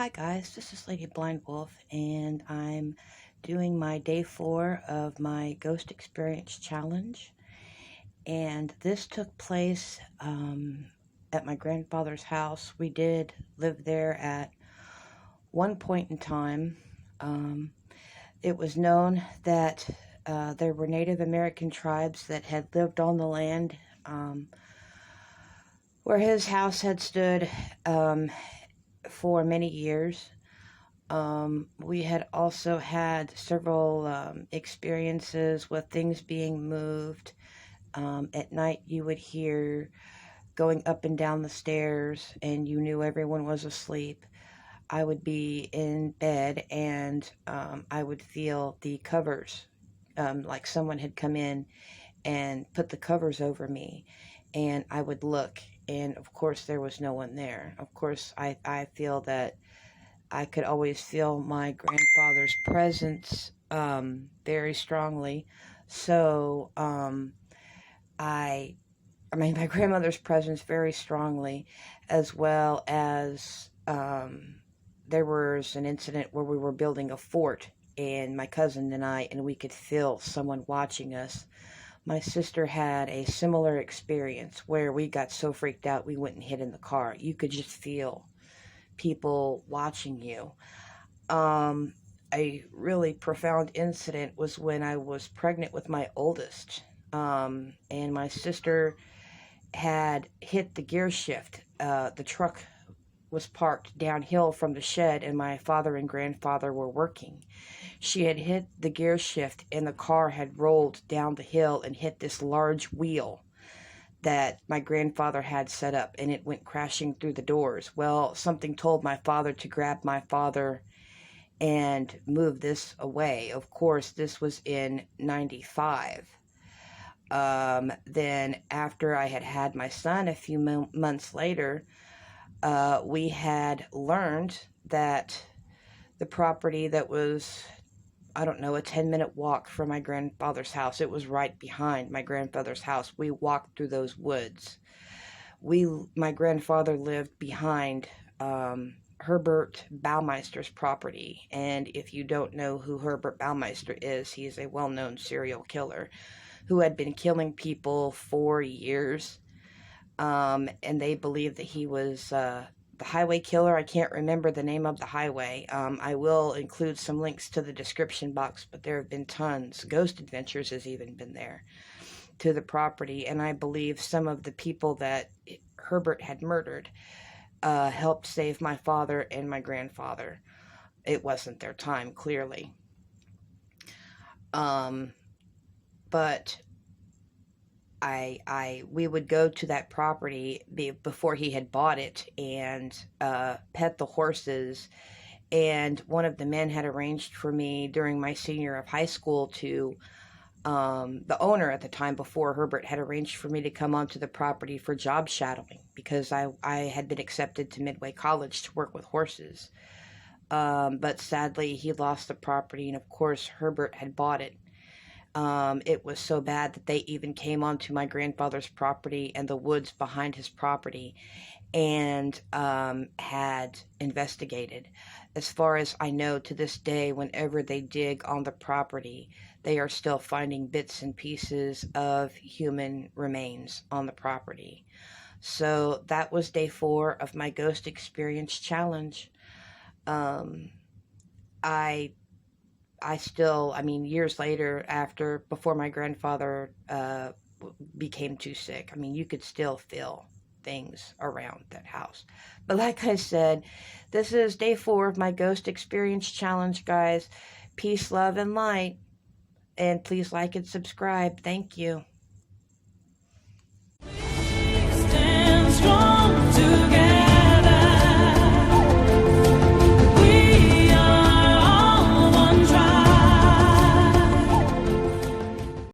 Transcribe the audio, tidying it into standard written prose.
Hi guys, this is Lady Blind Wolf, and I'm doing my day 4 of my Ghost Experience Challenge. And this took place at my grandfather's house. We did live there at one point in time. It was known that there were Native American tribes that had lived on the land where his house had stood for many years. We had also had several experiences with things being moved. At night, you would hear going up and down the stairs, and you knew everyone was asleep. I would be in bed, and I would feel the covers, like someone had come in and put the covers over me, and I would look, and of course there was no one there. Of course, I feel that I could always feel my grandfather's presence very strongly. So my grandmother's presence very strongly, as well as there was an incident where we were building a fort, and my cousin and I, and we could feel someone watching us. My sister had a similar experience where we got so freaked out we went and hid in the car. You could just feel people watching you. A really profound incident was when I was pregnant with my oldest, and my sister had hit the gear shift. The truck was parked downhill from the shed, and my father and grandfather were working. She had hit the gear shift, and the car had rolled down the hill and hit this large wheel that my grandfather had set up, and it went crashing through the doors. Well, something told my father to grab my father and move this away. Of course, this was in 95. Then after I had had my son a few months later, we had learned that the property that was, I don't know, a 10-minute walk from my grandfather's house. It was right behind my grandfather's house. We walked through those woods. My grandfather lived behind Herbert Baumeister's property. And if you don't know who Herbert Baumeister is, he is a well-known serial killer who had been killing people for years. And they believe that he was the highway killer. I can't remember the name of the highway. I will include some links to the description box, but there have been tons. Ghost Adventures has even been there to the property, and I believe some of the people that Herbert had murdered helped save my father and my grandfather. It wasn't their time, clearly. But we would go to that property before he had bought it and pet the horses. And one of the men had arranged for me during my senior year of high school to, the owner at the time before Herbert had arranged for me to come onto the property for job shadowing because I had been accepted to Midway College to work with horses. But sadly, he lost the property, and of course, Herbert had bought it. It was so bad that they even came onto my grandfather's property and the woods behind his property and had investigated. As far as I know, to this day, whenever they dig on the property, they are still finding bits and pieces of human remains on the property. So that was day 4 of my Ghost Experience Challenge. Years later, before my grandfather became too sick, you could still feel things around that house. But like I said, this is day 4 of my Ghost Experience Challenge, guys. Peace, love, and light. And please like and subscribe. Thank you.